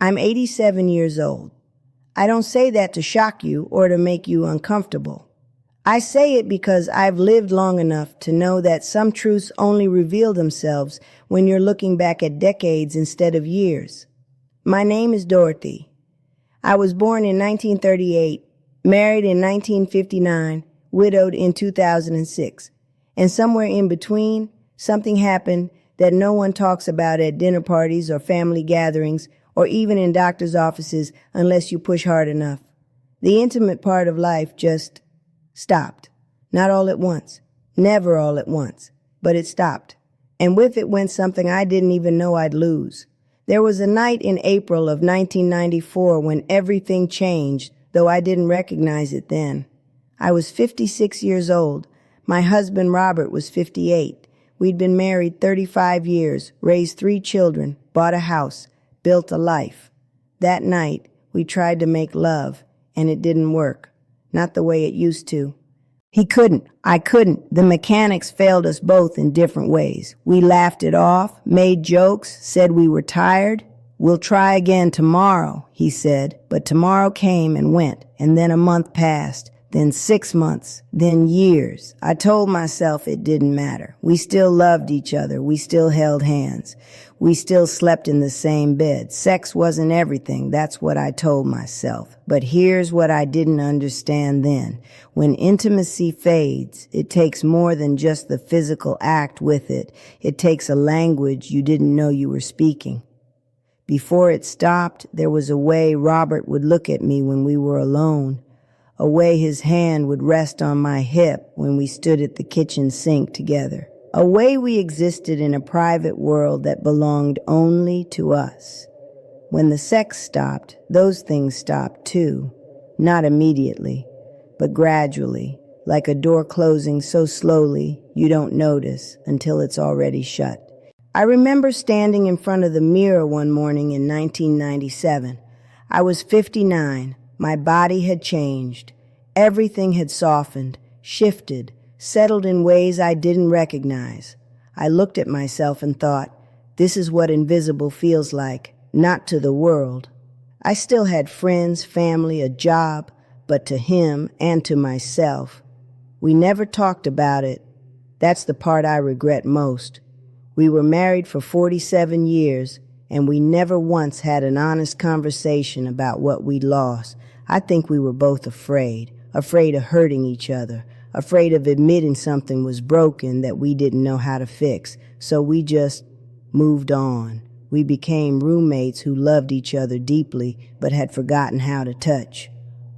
I'm 87 years old. I don't say that to shock you or to make you uncomfortable. I say it because I've lived long enough to know that some truths only reveal themselves when you're looking back at decades instead of years. My name is Dorothy. I was born in 1938, married in 1959, widowed in 2006. And somewhere in between, something happened that no one talks about at dinner parties or family gatherings or even in doctor's offices unless you push hard enough. The intimate part of life just stopped. Not all at once. Never all at once. But it stopped. And with it went something I didn't even know I'd lose. There was a night in April of 1994 when everything changed, though I didn't recognize it then. I was 56 years old. My husband Robert was 58. We'd been married 35 years, raised 3 children, bought a house, built a life. That night, we tried to make love, and it didn't work. Not the way it used to. He couldn't. I couldn't. The mechanics failed us both in different ways. We laughed it off, made jokes, said we were tired. We'll try again tomorrow, he said. But tomorrow came and went, and then a month passed. Then 6 months, then years. I told myself it didn't matter. We still loved each other. We still held hands. We still slept in the same bed. Sex wasn't everything. That's what I told myself. But here's what I didn't understand then. When intimacy fades, it takes more than just the physical act with it. It takes a language you didn't know you were speaking. Before it stopped, there was a way Robert would look at me when we were alone. A way his hand would rest on my hip when we stood at the kitchen sink together. A way we existed in a private world that belonged only to us. When the sex stopped, those things stopped too. Not immediately, but gradually, like a door closing so slowly you don't notice until it's already shut. I remember standing in front of the mirror one morning in 1997. I was 59. My body had changed. Everything had softened, shifted, settled in ways I didn't recognize. I looked at myself and thought, this is what invisible feels like, not to the world. I still had friends, family, a job, but to him and to myself. We never talked about it. That's the part I regret most. We were married for 47 years, and we never once had an honest conversation about what we'd lost. I think we were both afraid of hurting each other, afraid of admitting something was broken that we didn't know how to fix. So we just moved on. We became roommates who loved each other deeply but had forgotten how to touch.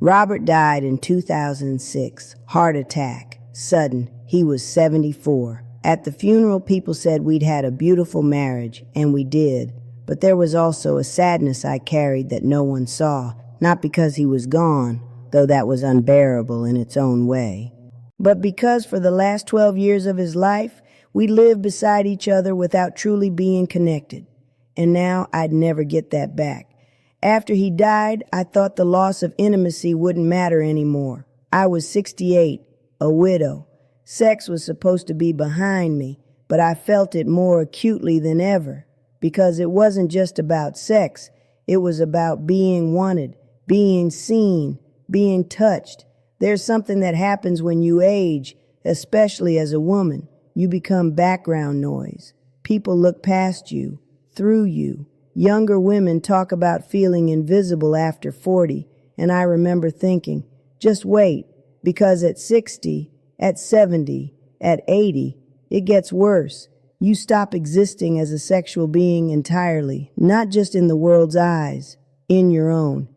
Robert died in 2006. Heart attack. Sudden. He was 74. At the funeral, people said we'd had a beautiful marriage, and we did. But there was also a sadness I carried that no one saw. Not because he was gone, though that was unbearable in its own way, but because for the last 12 years of his life, we lived beside each other without truly being connected. And now I'd never get that back. After he died, I thought the loss of intimacy wouldn't matter anymore. I was 68, a widow. Sex was supposed to be behind me, but I felt it more acutely than ever, because it wasn't just about sex. It was about being wanted, being seen, being touched. There's something that happens when you age, especially as a woman. You become background noise. People look past you, through you. Younger women talk about feeling invisible after 40, and I remember thinking, just wait, because at 60, at 70, at 80, it gets worse. You stop existing as a sexual being entirely, not just in the world's eyes, in your own.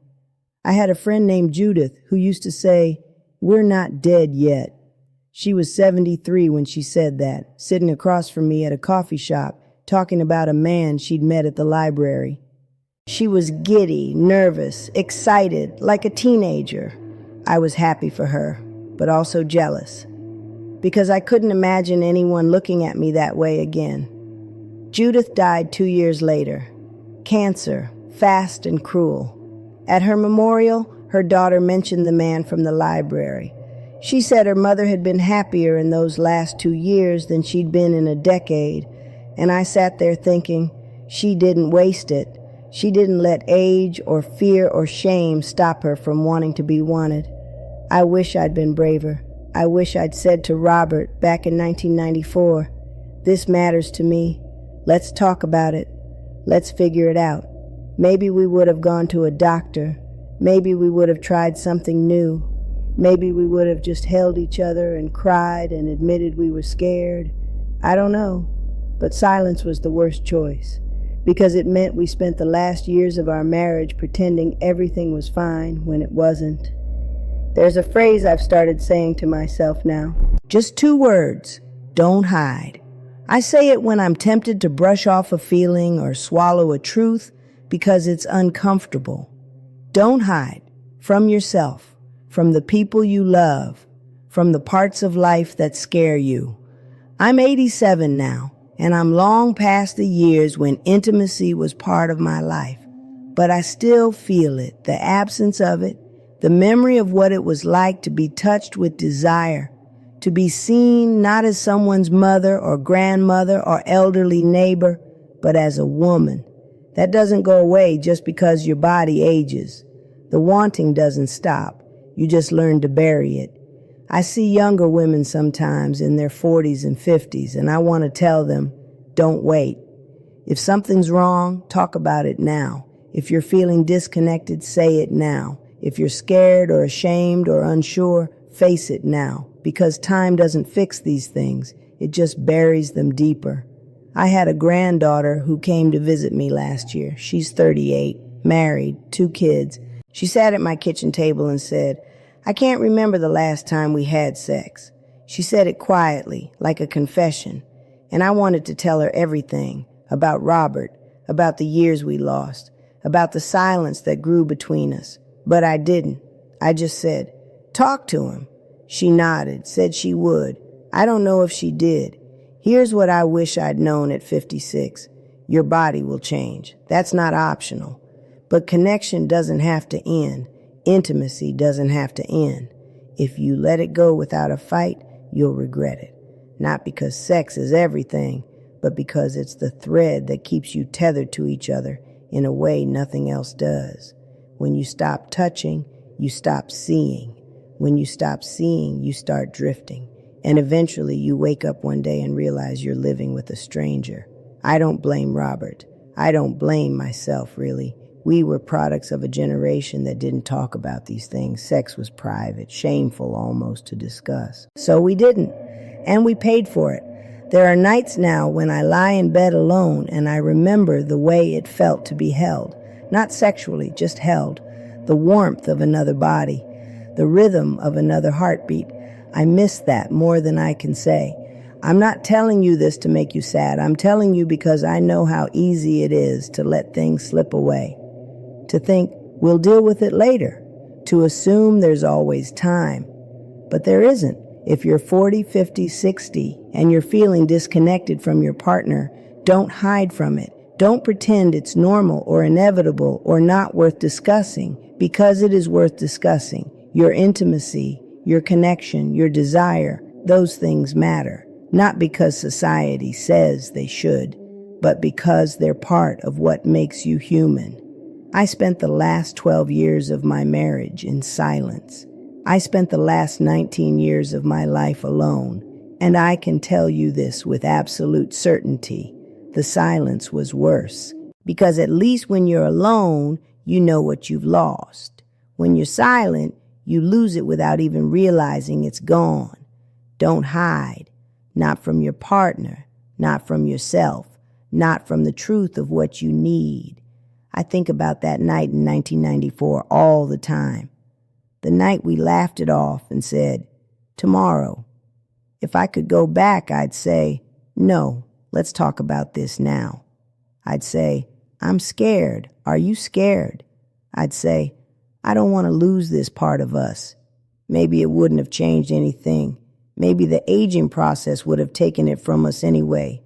I had a friend named Judith who used to say, "We're not dead yet." She was 73 when she said that, sitting across from me at a coffee shop, talking about a man she'd met at the library. She was giddy, nervous, excited, like a teenager. I was happy for her, but also jealous, because I couldn't imagine anyone looking at me that way again. Judith died 2 years later. Cancer, fast and cruel. At her memorial, her daughter mentioned the man from the library. She said her mother had been happier in those last 2 years than she'd been in a decade, and I sat there thinking, she didn't waste it. She didn't let age or fear or shame stop her from wanting to be wanted. I wish I'd been braver. I wish I'd said to Robert back in 1994, "This matters to me. Let's talk about it. Let's figure it out." Maybe we would have gone to a doctor. Maybe we would have tried something new. Maybe we would have just held each other and cried and admitted we were scared. I don't know, but silence was the worst choice, because it meant we spent the last years of our marriage pretending everything was fine when it wasn't. There's a phrase I've started saying to myself now. Just 2 words: don't hide. I say it when I'm tempted to brush off a feeling or swallow a truth because it's uncomfortable. Don't hide from yourself, from the people you love, from the parts of life that scare you. I'm 87 now, and I'm long past the years when intimacy was part of my life. But I still feel it, the absence of it, the memory of what it was like to be touched with desire, to be seen not as someone's mother or grandmother or elderly neighbor, but as a woman. That doesn't go away just because your body ages. The wanting doesn't stop. You just learn to bury it. I see younger women sometimes in their 40s and 50s, and I want to tell them, don't wait. If something's wrong, talk about it now. If you're feeling disconnected, say it now. If you're scared or ashamed or unsure, face it now, because time doesn't fix these things. It just buries them deeper. I had a granddaughter who came to visit me last year. She's 38, married, 2 kids. She sat at my kitchen table and said, "I can't remember the last time we had sex." She said it quietly, like a confession, and I wanted to tell her everything about Robert, about the years we lost, about the silence that grew between us. But I didn't. I just said, "Talk to him." She nodded, said she would. I don't know if she did. Here's what I wish I'd known at 56. Your body will change. That's not optional. But connection doesn't have to end. Intimacy doesn't have to end. If you let it go without a fight, you'll regret it. Not because sex is everything, but because it's the thread that keeps you tethered to each other in a way nothing else does. When you stop touching, you stop seeing. When you stop seeing, you start drifting. And eventually you wake up one day and realize you're living with a stranger. I don't blame Robert. I don't blame myself, really. We were products of a generation that didn't talk about these things. Sex was private, shameful almost to discuss. So we didn't, and we paid for it. There are nights now when I lie in bed alone and I remember the way it felt to be held. Not sexually, just held. The warmth of another body, the rhythm of another heartbeat. I miss that more than I can say. I'm not telling you this to make you sad. I'm telling you because I know how easy it is to let things slip away. To think, we'll deal with it later. To assume there's always time. But there isn't. If you're 40, 50, 60, and you're feeling disconnected from your partner, don't hide from it. Don't pretend it's normal or inevitable or not worth discussing, because it is worth discussing. Your intimacy, your connection, your desire, those things matter. Not because society says they should, but because they're part of what makes you human. I spent the last 12 years of my marriage in silence. I spent the last 19 years of my life alone, and I can tell you this with absolute certainty. The silence was worse, because at least when you're alone, you know what you've lost. When you're silent, you lose it without even realizing it's gone. Don't hide, not from your partner, not from yourself, not from the truth of what you need. I think about that night in 1994 all the time. The night we laughed it off and said, tomorrow. If I could go back, I'd say, no, let's talk about this now. I'd say, I'm scared. Are you scared? I'd say, I don't want to lose this part of us. Maybe it wouldn't have changed anything. Maybe the aging process would have taken it from us anyway.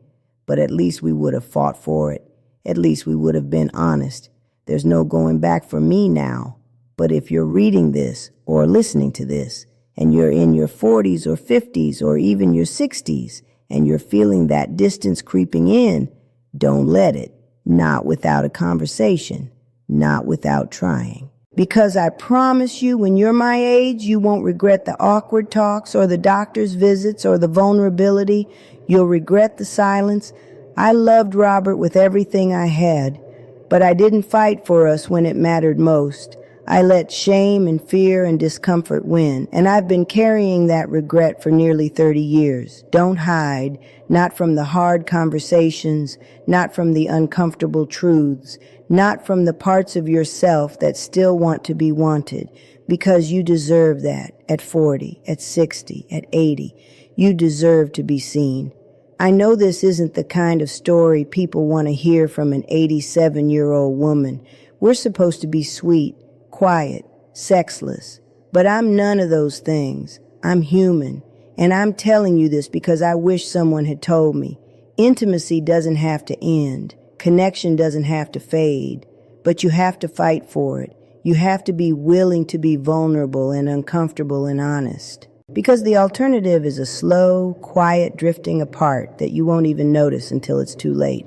But at least we would have fought for it. At least we would have been honest. There's no going back for me now. But if you're reading this or listening to this, and you're in your 40s or 50s or even your 60s, and you're feeling that distance creeping in, don't let it. not without a conversation, not without trying. Because I promise you, when you're my age, you won't regret the awkward talks or the doctor's visits or the vulnerability. You'll regret the silence. I loved Robert with everything I had, but I didn't fight for us when it mattered most. I let shame and fear and discomfort win, and I've been carrying that regret for nearly 30 years. Don't hide, not from the hard conversations, not from the uncomfortable truths, not from the parts of yourself that still want to be wanted, because you deserve that at 40, at 60, at 80. You deserve to be seen. I know this isn't the kind of story people want to hear from an 87-year-old woman. We're supposed to be sweet, quiet, sexless. But I'm none of those things. I'm human. And I'm telling you this because I wish someone had told me. Intimacy doesn't have to end. Connection doesn't have to fade. But you have to fight for it. You have to be willing to be vulnerable and uncomfortable and honest. Because the alternative is a slow, quiet drifting apart that you won't even notice until it's too late.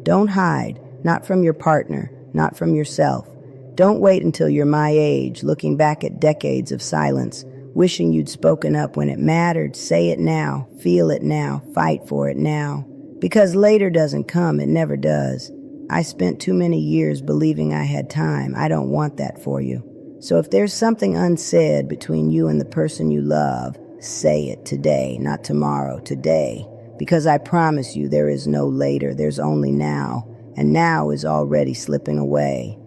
Don't hide, not from your partner, not from yourself. Don't wait until you're my age, looking back at decades of silence, wishing you'd spoken up when it mattered. Say it now, feel it now, fight for it now. Because later doesn't come, it never does. I spent too many years believing I had time. I don't want that for you. So if there's something unsaid between you and the person you love, say it today, not tomorrow, today. Because I promise you there is no later, there's only now. And now is already slipping away.